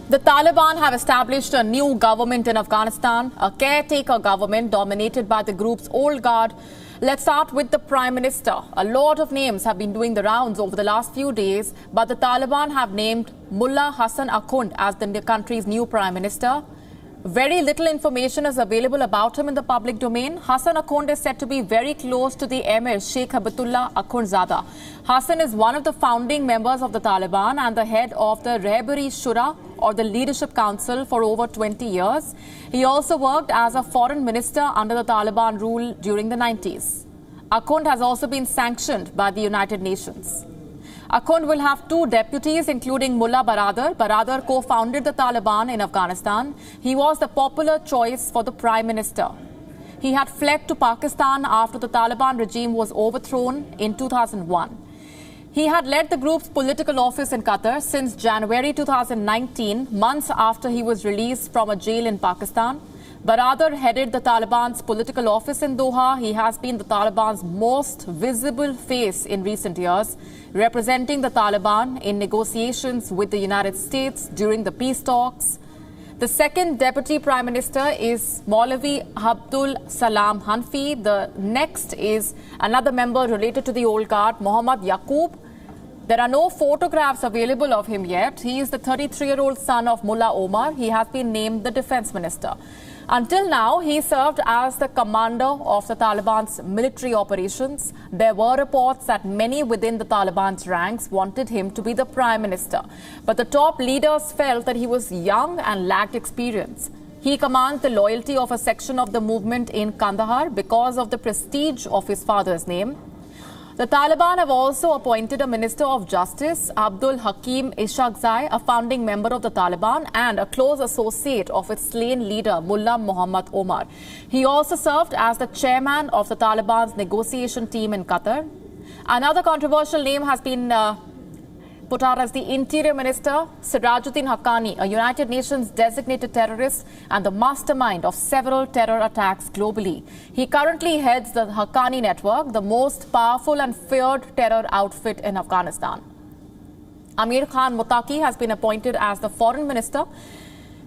The Taliban have established a new government in Afghanistan, a caretaker government dominated by the group's old guard. Let's start with the Prime Minister. A lot of names have been doing the rounds over the last few days, but the Taliban have named Mullah Hassan Akhund as the country's new Prime Minister. Very little information is available about him in the public domain. Hassan Akhund is said to be very close to the Emir Sheikh Habibatullah Akhundzada. Hassan is one of the founding members of the Taliban and the head of the Rehbari Shura, or the Leadership Council, for over 20 years. He also worked as a foreign minister under the Taliban rule during the 90s. Akhund has also been sanctioned by the United Nations. Akhund will have two deputies, including Mullah Baradar. Baradar co-founded the Taliban in Afghanistan. He was the popular choice for the Prime Minister. He had fled to Pakistan after the Taliban regime was overthrown in 2001. He had led the group's political office in Qatar since January 2019, months after he was released from a jail in Pakistan. Baradar headed the Taliban's political office in Doha. He has been the Taliban's most visible face in recent years, representing the Taliban in negotiations with the United States during the peace talks. The second Deputy Prime Minister is Mullah Abdul Salam Hanfi. The next is another member related to the old guard, Muhammad Yaqub. There are no photographs available of him yet. He is the 33-year-old son of Mullah Omar. He has been named the Defense Minister. Until now, he served as the commander of the Taliban's military operations. There were reports that many within the Taliban's ranks wanted him to be the Prime Minister. But the top leaders felt that he was young and lacked experience. He commands the loyalty of a section of the movement in Kandahar because of the prestige of his father's name. The Taliban have also appointed a Minister of Justice, Abdul Hakim Ishaqzai, a founding member of the Taliban and a close associate of its slain leader, Mullah Mohammad Omar. He also served as the chairman of the Taliban's negotiation team in Qatar. Another controversial name has been put out as the Interior Minister, Sirajuddin Haqqani, a United Nations designated terrorist and the mastermind of several terror attacks globally. He currently heads the Haqqani Network, the most powerful and feared terror outfit in Afghanistan. Amir Khan Muttaqi has been appointed as the Foreign Minister.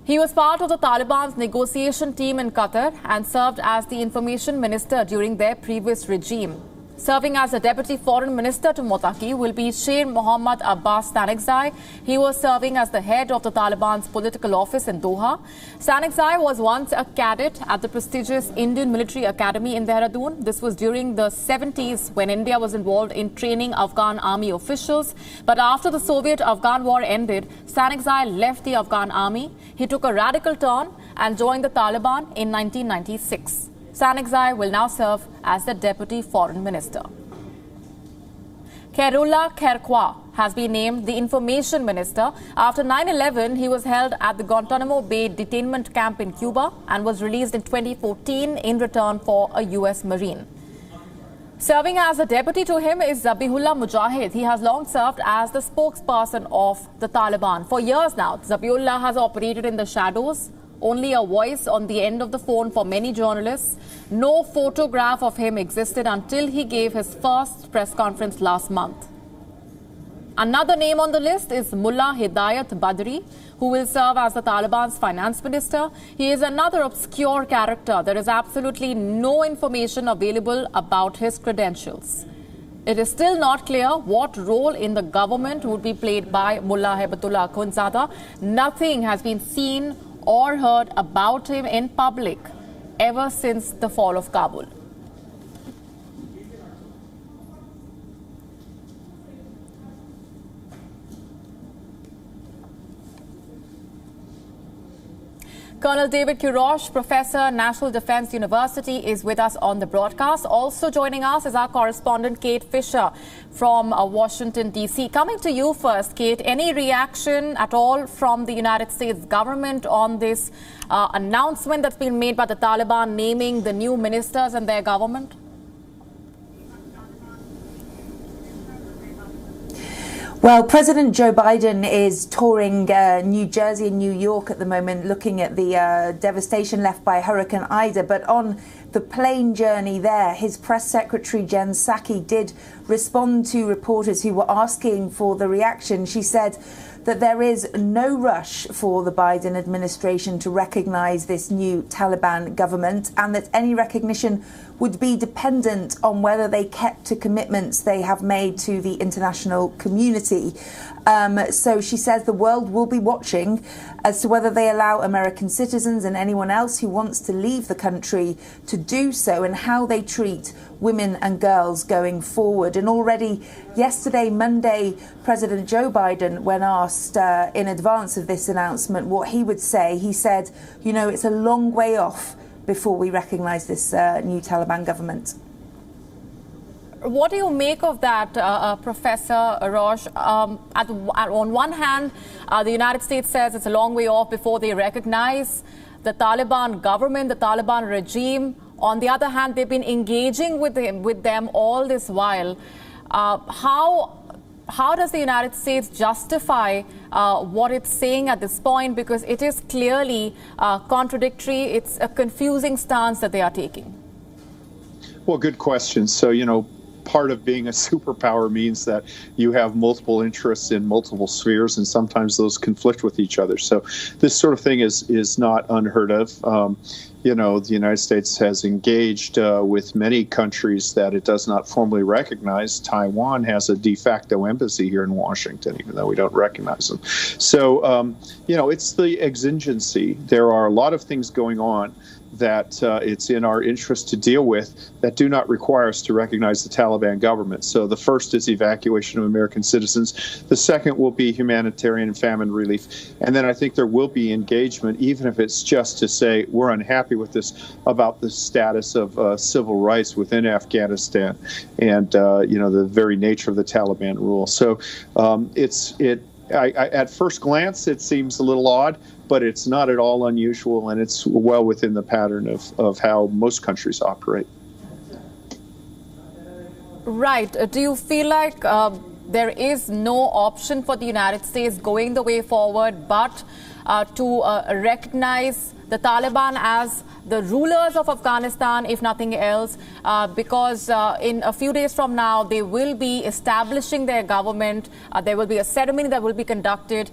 He was part of the Taliban's negotiation team in Qatar and served as the Information Minister during their previous regime. Serving as a Deputy Foreign Minister to Muttaqi will be Sher Mohammad Abbas Stanekzai. He was serving as the head of the Taliban's political office in Doha. Stanekzai was once a cadet at the prestigious Indian Military Academy in Dehradun. This was during the 70s when India was involved in training Afghan army officials. But after the Soviet-Afghan war ended, Stanekzai left the Afghan army. He took a radical turn and joined the Taliban in 1996. Stanekzai will now serve as the Deputy Foreign Minister. Khairullah Khairkhwah has been named the Information Minister. After 9/11, he was held at the Guantanamo Bay detainment camp in Cuba and was released in 2014 in return for a U.S. Marine. Serving as a deputy to him is Zabihullah Mujahid. He has long served as the spokesperson of the Taliban. For years now, Zabihullah has operated in the shadows, only a voice on the end of the phone for many journalists. No photograph of him existed until he gave his first press conference last month. Another name on the list is Mullah Hidayat Badri, who will serve as the Taliban's finance minister. He is another obscure character. There is absolutely no information available about his credentials. It is still not clear what role in the government would be played by Mullah Habibatullah Akhundzada. Nothing has been seen or heard about him in public ever since the fall of Kabul. Colonel David Kurosh, Professor, National Defense University, is with us on the broadcast. Also joining us is our correspondent, Kate Fisher from Washington, D.C. Coming to you first, Kate, any reaction at all from the United States government on this announcement that's been made by the Taliban naming the new ministers and their government? Well, President Joe Biden is touring New Jersey and New York at the moment, looking at the devastation left by Hurricane Ida. But on the plane journey there, his press secretary, Jen Psaki, did respond to reporters who were asking for the reaction. She said, that there is no rush for the Biden administration to recognise this new Taliban government, and that any recognition would be dependent on whether they kept to commitments they have made to the international community. So she says the world will be watching as to whether they allow American citizens and anyone else who wants to leave the country to do so, and how they treat women and girls going forward. And already yesterday, Monday, President Joe Biden, when asked in advance of this announcement what he would say, he said, you know, it's a long way off before we recognise this new Taliban government. What do you make of that, Professor Roche? On one hand, the United States says it's a long way off before they recognize the Taliban government, the Taliban regime. On the other hand, they've been engaging with them all this while. How does the United States justify what it's saying at this point? Because it is clearly contradictory. It's a confusing stance that they are taking. Well, good question. So, you know, part of being a superpower means that you have multiple interests in multiple spheres, and sometimes those conflict with each other. So this sort of thing is not unheard of. You know, the United States has engaged with many countries that it does not formally recognize. Taiwan has a de facto embassy here in Washington, even though we don't recognize them. So, you know, it's the exigency. There are a lot of things going on that it's in our interest to deal with that do not require us to recognize the Taliban government. So the first is evacuation of American citizens. The second will be humanitarian and famine relief. And then I think there will be engagement, even if it's just to say we're unhappy with this, about the status of civil rights within Afghanistan and, you know, the very nature of the Taliban rule. So at first glance, it seems a little odd, but it's not at all unusual, and it's well within the pattern of how most countries operate. Right. Do you feel like there is no option for the United States going the way forward but to recognize the Taliban as the rulers of Afghanistan, if nothing else, because in a few days from now, they will be establishing their government. There will be a ceremony that will be conducted.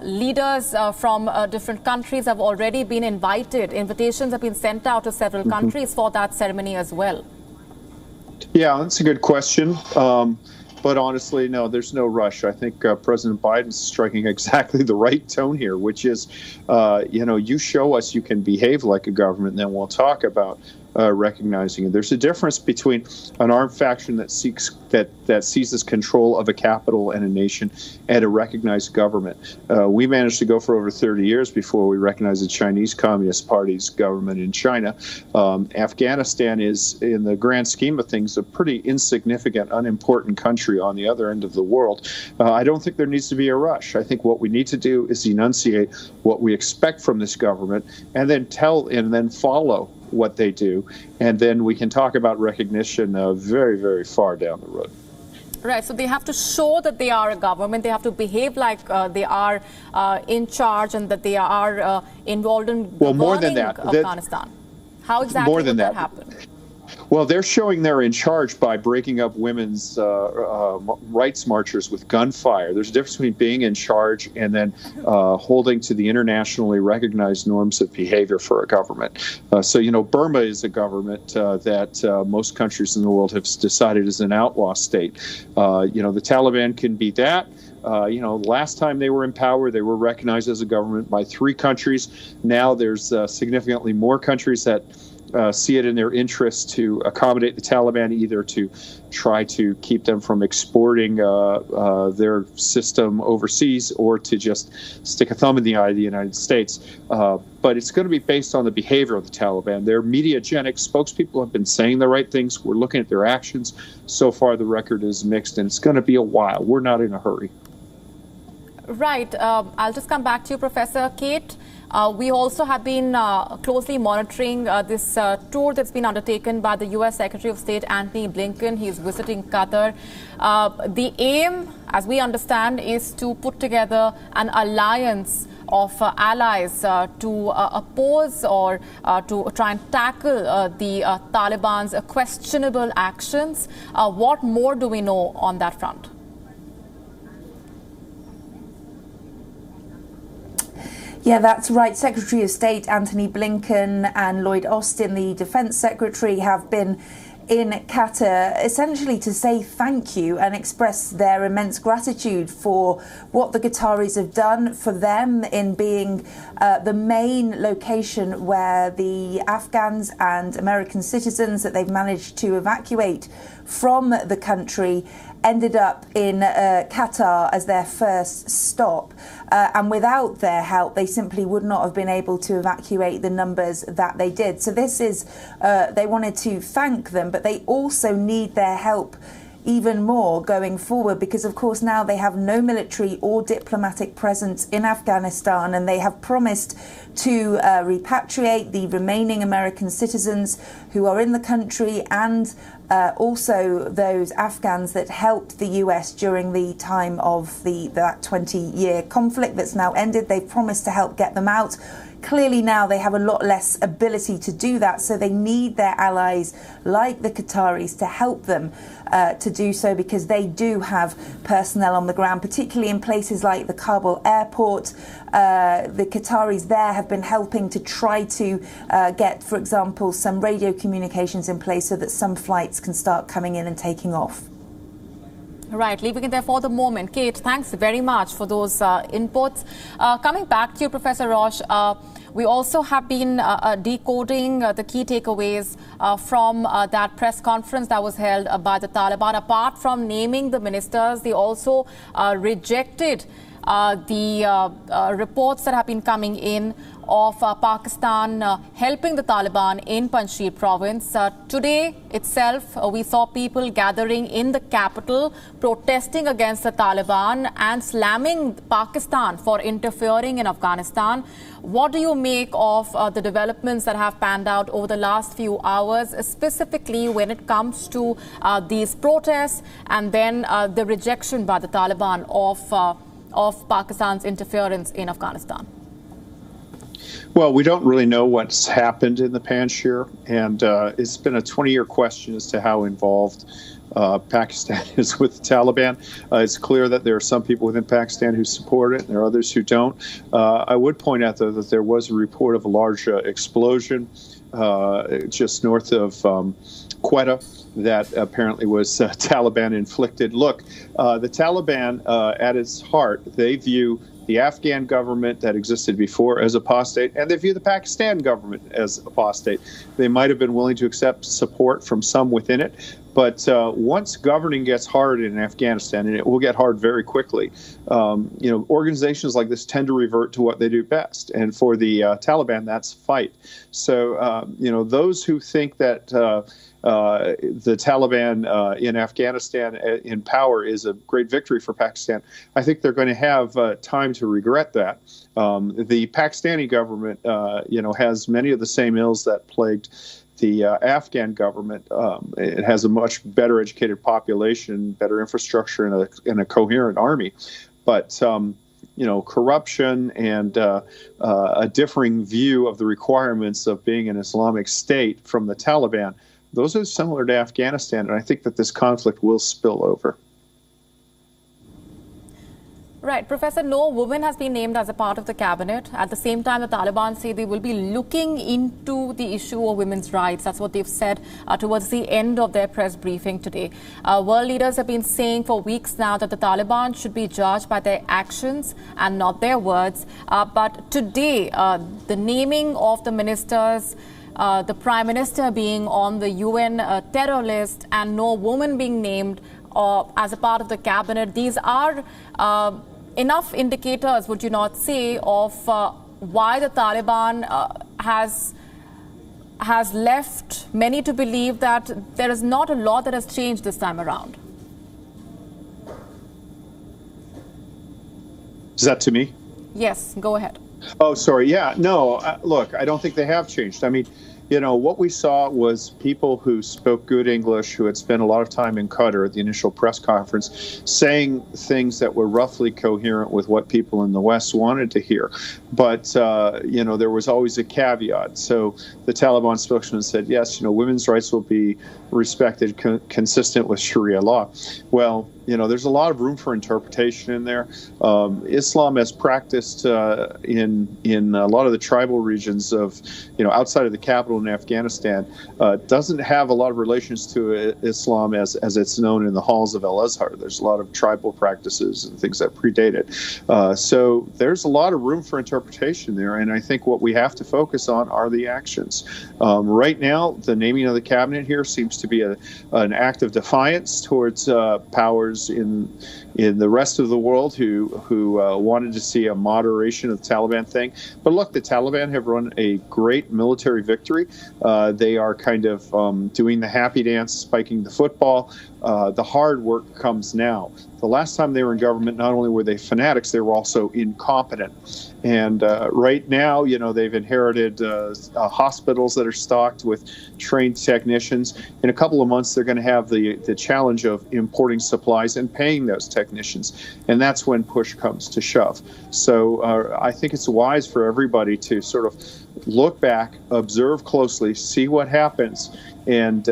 Leaders from different countries have already been invited. Invitations have been sent out to several countries for that ceremony as well. Yeah, that's a good question. But honestly, no, there's no rush. I think President Biden's striking exactly the right tone here, which is, you know, you show us you can behave like a government, and then we'll talk about recognizing it. There's a difference between an armed faction that seizes control of a capital and a nation and a recognized government. We managed to go for over 30 years before we recognized the Chinese Communist Party's government in China. Afghanistan is, in the grand scheme of things, a pretty insignificant, unimportant country on the other end of the world. I don't think there needs to be a rush. I think what we need to do is enunciate what we expect from this government, and then follow what they do, and then we can talk about recognition very, very far down the road. Right, so they have to show that they are a government. They have to behave like they are in charge and that they are involved in governing Afghanistan. How exactly would that happen? Well, they're showing they're in charge by breaking up women's rights marchers with gunfire. There's a difference between being in charge and then holding to the internationally recognized norms of behavior for a government. So, you know, Burma is a government that most countries in the world have decided is an outlaw state. You know, the Taliban can be that. You know, last time they were in power, they were recognized as a government by 3 countries. Now there's significantly more countries that see it in their interest to accommodate the Taliban, either to try to keep them from exporting their system overseas, or to just stick a thumb in the eye of the United States. But it's going to be based on the behavior of the Taliban. Their mediagenic spokespeople have been saying the right things. We're looking at their actions. So far, the record is mixed, and it's going to be a while. We're not in a hurry. Right. I'll just come back to you, Professor Kate. We also have been closely monitoring this tour that's been undertaken by the U.S. Secretary of State Antony Blinken. He's visiting Qatar. The aim, as we understand, is to put together an alliance of allies to oppose or to try and tackle the Taliban's questionable actions. What more do we know on that front? Yeah, that's right. Secretary of State Antony Blinken and Lloyd Austin, the Defence Secretary, have been in Qatar essentially to say thank you and express their immense gratitude for what the Qataris have done for them in being the main location where the Afghans and American citizens that they've managed to evacuate from the country ended up in Qatar as their first stop. And without their help, they simply would not have been able to evacuate the numbers that they did. So this is, they wanted to thank them, but they also need their help even more going forward, because of course now they have no military or diplomatic presence in Afghanistan, and they have promised to repatriate the remaining American citizens who are in the country, and also those Afghans that helped the US during the time of that 20-year conflict that's now ended. They've promised to help get them out. Clearly now they have a lot less ability to do that, so they need their allies like the Qataris to help them to do so, because they do have personnel on the ground, particularly in places like the Kabul airport. The Qataris there have been helping to try to get, for example, some radio communications in place so that some flights can start coming in and taking off. Right, leaving it there for the moment. Kate, thanks very much for those inputs. Coming back to you, Professor Roche, we also have been decoding the key takeaways from that press conference that was held by the Taliban. Apart from naming the ministers, they also rejected the reports that have been coming in of Pakistan helping the Taliban in Panjshir province. Today itself, we saw people gathering in the capital protesting against the Taliban and slamming Pakistan for interfering in Afghanistan. What do you make of the developments that have panned out over the last few hours, specifically when it comes to these protests and then the rejection by the Taliban of Pakistan's interference in Afghanistan? Well, we don't really know what's happened in the Panjshir, and it's been a 20-year question as to how involved Pakistan is with the Taliban. It's clear that there are some people within Pakistan who support it, and there are others who don't. I would point out, though, that there was a report of a large explosion just north of Quetta that apparently was Taliban inflicted. Look, the Taliban, at its heart, they view the Afghan government that existed before as apostate, and they view the Pakistan government as apostate. They might have been willing to accept support from some within it, but once governing gets hard in Afghanistan, and it will get hard very quickly, organizations like this tend to revert to what they do best. And for the Taliban, that's fight. So, those who think that the Taliban in Afghanistan in power is a great victory for Pakistan, I think they're going to have time to regret that. The Pakistani government, has many of the same ills that plagued the Afghan government. It has a much better educated population, better infrastructure, and a coherent army. But corruption and a differing view of the requirements of being an Islamic state from the Taliban, those are similar to Afghanistan, and I think that this conflict will spill over. Right. Professor, no woman has been named as a part of the cabinet. At the same time, the Taliban say they will be looking into the issue of women's rights. That's what they've said towards the end of their press briefing today. World leaders have been saying for weeks now that the Taliban should be judged by their actions and not their words. But today, the naming of the ministers, the Prime Minister being on the UN terror list, and no woman being named as a part of the cabinet, these are enough indicators, would you not say, of why the Taliban has left many to believe that there is not a lot that has changed this time around? Is that to me? Yes, go ahead. Oh, sorry. Yeah, no, look, I don't think they have changed. I mean, what we saw was people who spoke good English, who had spent a lot of time in Qatar at the initial press conference, saying things that were roughly coherent with what people in the West wanted to hear. But, there was always a caveat. So the Taliban spokesman said, yes, women's rights will be respected consistent with Sharia law. Well, there's a lot of room for interpretation in there. Islam, as practiced in a lot of the tribal regions of, outside of the capital in Afghanistan, doesn't have a lot of relations to Islam as it's known in the halls of Al-Azhar. There's a lot of tribal practices and things that predate it. So there's a lot of room for interpretation there, and I think what we have to focus on are the actions. Right now, the naming of the cabinet here seems to be an act of defiance towards powers in the rest of the world who wanted to see a moderation of the Taliban thing. But look, the Taliban have run a great military victory. They are kind of doing the happy dance, spiking the football. The hard work comes now. The last time they were in government, not only were they fanatics, they were also incompetent. And right now, they've inherited hospitals that are stocked with trained technicians. In a couple of months, they're going to have the challenge of importing supplies and paying those technicians. And that's when push comes to shove. So I think it's wise for everybody to sort of look back, observe closely, see what happens, and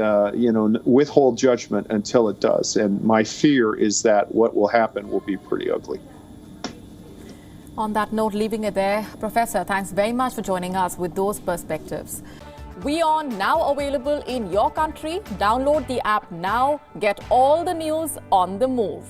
withhold judgment until it does. And my fear is that what will happen will be pretty ugly. On that note, leaving it there, Professor, thanks very much for joining us with those perspectives. WION now available in your country. Download the app now. Get all the news on the move.